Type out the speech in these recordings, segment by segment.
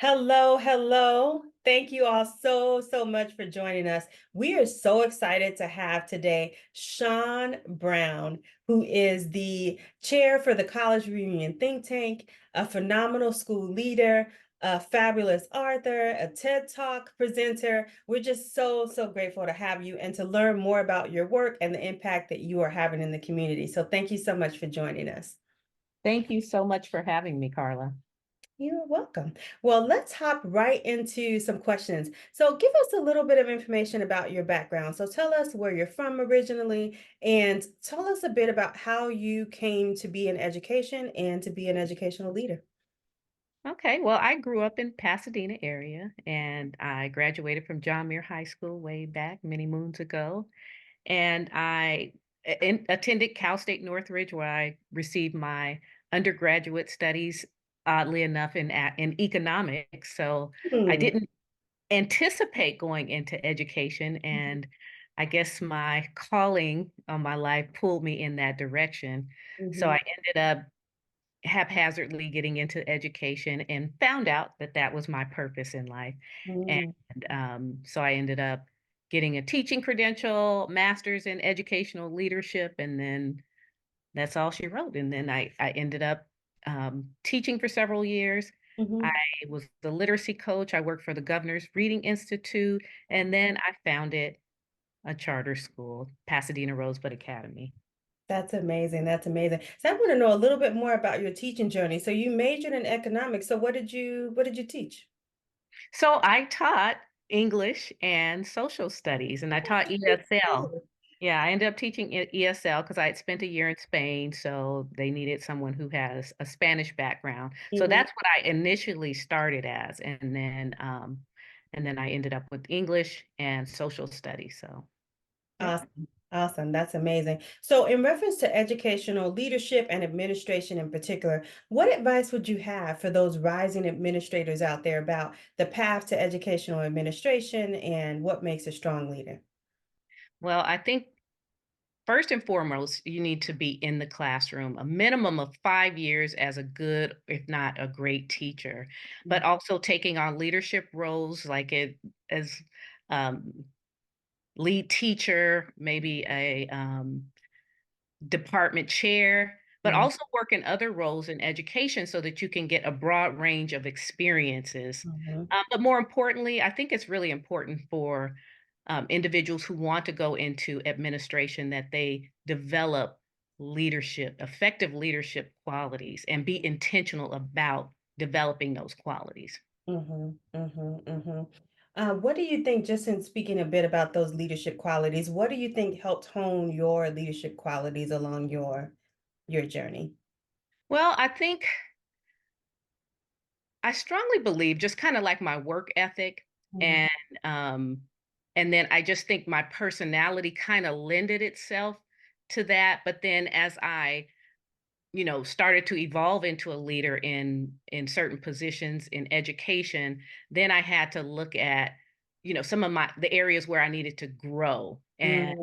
Hello, hello. Thank you all so much for joining us. We are so excited to have today Shawn Brown, who is the chair for the College Reunion Think Tank, a phenomenal school leader, a fabulous author, a TED Talk presenter. We're just so grateful to have you and to learn more about your work and the impact that you are having in the community. So thank you so much for joining us. Thank you so much for having me, Carla. You're welcome. Well, let's hop right into some questions. So, give us a little bit of information about your background. So, tell us where you're from originally, and tell us a bit about how you came to be in education and to be an educational leader. Okay, well, I grew up in Pasadena area and I graduated from John Muir High School way back many moons ago. And attended Cal State Northridge where I received my undergraduate studies, oddly enough, in economics. So I Hmm. didn't anticipate going into education. And I guess my calling on my life pulled me in that direction. So Hmm. I ended up haphazardly getting into education and found out that that was my purpose in life. And Hmm. so I ended up getting a teaching credential, master's in educational leadership, and then that's all she wrote. And then I ended up teaching for several years. I Hmm. was the literacy coach. I worked for the Governor's Reading Institute, and then I founded a charter school, Pasadena Rosebud Academy. That's amazing. That's amazing. So, I want to know a little bit more about your teaching journey. So, you majored in economics. So, what did you teach? So I taught English and social studies, and I Oh, taught very ESL. cool. Yeah, I ended up teaching ESL because I had spent a year in Spain, so they needed someone who has a Spanish background. So Mhm. that's what I initially started as, and then I ended up with English and social studies. So, yeah. Awesome. Awesome. That's amazing. So, in reference to educational leadership and administration in particular, what advice would you have for those rising administrators out there about the path to educational administration and what makes a strong leader? Well, I think first and foremost, you need to be in the classroom, a minimum of 5 years as a good, if not a great teacher, but also taking on leadership roles like it as um, lead teacher, maybe a department chair, but Mhm. also work in other roles in education so that you can get a broad range of experiences. Mhm. But more importantly, I think it's really important for individuals who want to go into administration that they develop leadership, effective leadership qualities, and be intentional about developing those qualities. Mhm. Mhm. Mhm. What do you think, just in speaking a bit about those leadership qualities, what do you think helped hone your leadership qualities along your journey? Well, I think I strongly believe just kinda like my work ethic Mhm. and, um, and then I just think my personality kinda lended itself to that, but then as I, started to evolve into a leader in certain positions in education, then I had to look at, some of the areas where I needed to grow, Mm.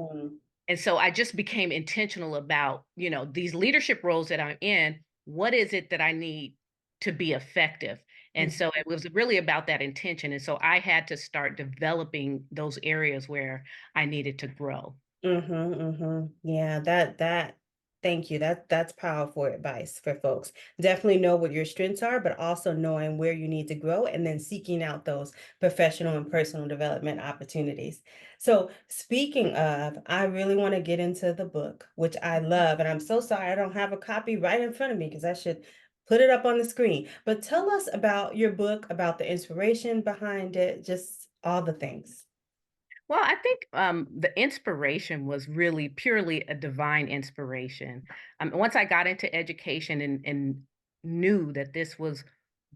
and so I just became intentional about, these leadership roles that I'm in, what is it that I need to be effective? And so it was really about that intention. And so I had to start developing those areas where I needed to grow. Mhm, mhm. Yeah, that thank you. That's powerful advice for folks. Definitely know what your strengths are, but also knowing where you need to grow and then seeking out those professional and personal development opportunities. So, speaking of, I really want to get into the book, which I love, and I'm so sorry I don't have a copy right in front of me because I should put it up on the screen. But tell us about your book, about the inspiration behind it, just all the things. Well, I think the inspiration was really purely a divine inspiration. Once I got into education and knew that this was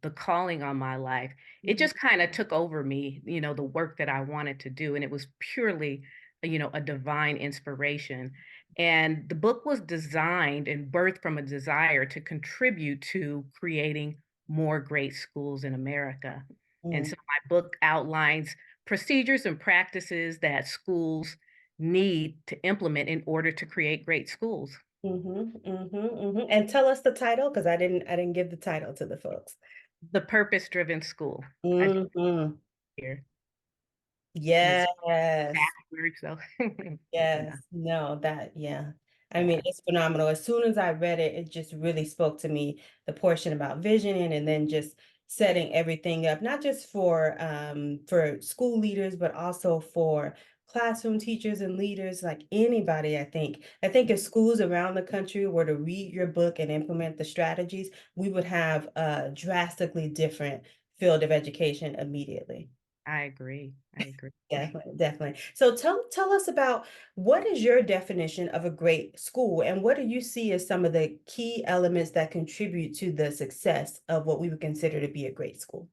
the calling on my life, it Mhm. just kind of took over me, the work that I wanted to do. And it was purely, a divine inspiration. And the book was designed and birthed from a desire to contribute to creating more great schools in America. And Mm. so my book outlines procedures and practices that schools need to implement in order to create great schools. Mhm, mhm, mhm, and tell us the title, because I didn't give the title to the folks. The purpose-driven school. I just Mhm. here, and it's Yes. backward, so yeah, Yes. No, that yeah. I mean, yeah. it's phenomenal. As soon as I read it, it just really spoke to me, the portion about visioning and then just setting everything up, not just for school leaders, but also for classroom teachers and leaders, like anybody, I think. I think if schools around the country were to read your book and implement the strategies, we would have a drastically different field of education immediately. I agree, I agree. Definitely, definitely. So tell us about what is your definition of a great school, and what do you see as some of the key elements that contribute to the success of what we would consider to be a great school?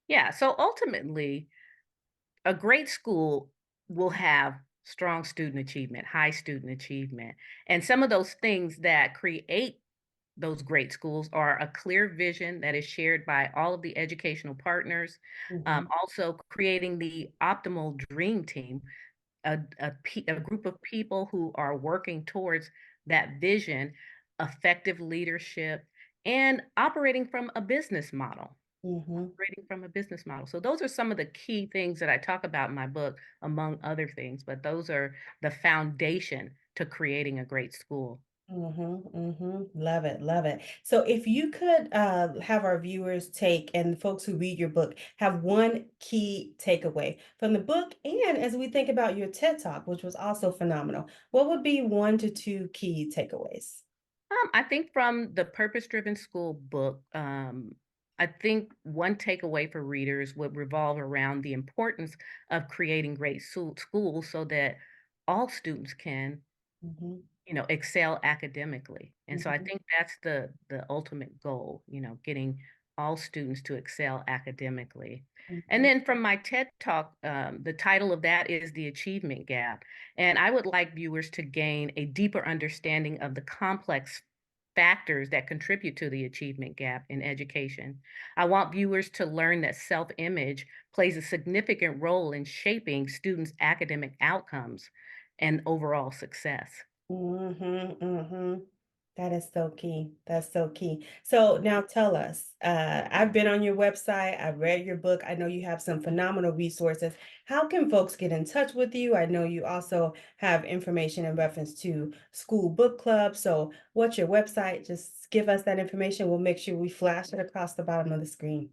Yeah, so ultimately, a great school will have strong student achievement, high student achievement, and some of those things that create those great schools are a clear vision that is shared by all of the educational partners, Mhm, also creating the optimal dream team, a group of people who are working towards that vision, effective leadership, and mhm, operating from a business model. So those are some of the key things that I talk about in my book, among other things, but those are the foundation to creating a great school. mhm, mhm. Love it, love it. So if you could have our viewers take and the folks who read your book have one key takeaway from the book, and as we think about your TED Talk, which was also phenomenal, what would be 1 to 2 key takeaways? I think from the Purpose Driven School book, I think one takeaway for readers would revolve around the importance of creating great schools so that all students can, Mhm, excel academically. And so I mhm, think that's the ultimate goal, getting all students to excel academically. And mhm. then from my TED Talk, the title of that is The Achievement Gap. And I would like viewers to gain a deeper understanding of the complex factors that contribute to the achievement gap in education. I want viewers to learn that self-image plays a significant role in shaping students' academic outcomes and overall success. Mhm, mhm. That is so key. That's so key. So now tell us, I've been on your website, I've read your book. I know you have some phenomenal resources. How can folks get in touch with you? I know you also have information in reference to school book club. So what's your website? Just give us that information. We'll make sure we flash it across the bottom of the screen.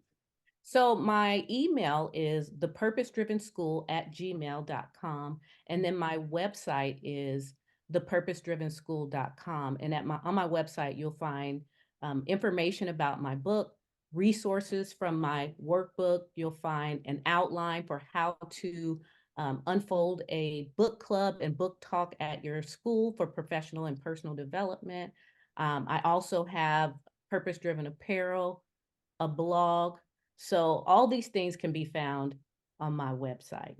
So my email is thepurposedrivenschool@gmail.com. And then my website is thepurposedrivenschool.com. And on my website, you'll find information about my book, resources from my workbook. You'll find an outline for how to unfold a book club and book talk at your school for professional and personal development. I also have purpose driven apparel, a blog. So all these things can be found on my website.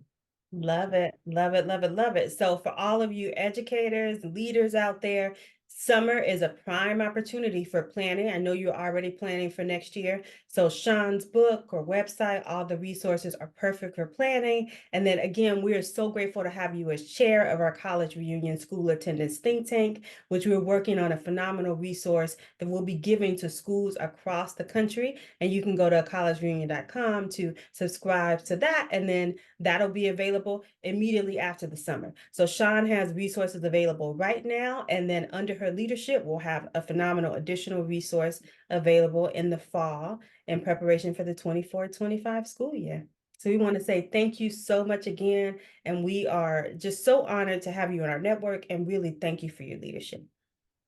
Love it, love it, love it, love it. So for all of you educators, leaders out there, summer is a prime opportunity for planning. I know you're already planning for next year. So Sean's book or website, all the resources are perfect for planning. And then again, we are so grateful to have you as chair of our college reunion school attendance think tank, which we're working on a phenomenal resource that we'll be giving to schools across the country. And you can go to collegereunion.com to subscribe to that. And then that'll be available immediately after the summer. So Sean has resources available right now, and then under her leadership, we'll have a phenomenal additional resource available in the fall in preparation for the 24-25 school year. So we want to say thank you so much again, and we are just so honored to have you in our network and really thank you for your leadership.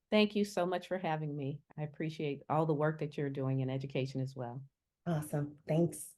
Thank you so much for having me. I appreciate all the work that you're doing in education as well. Awesome. Thanks.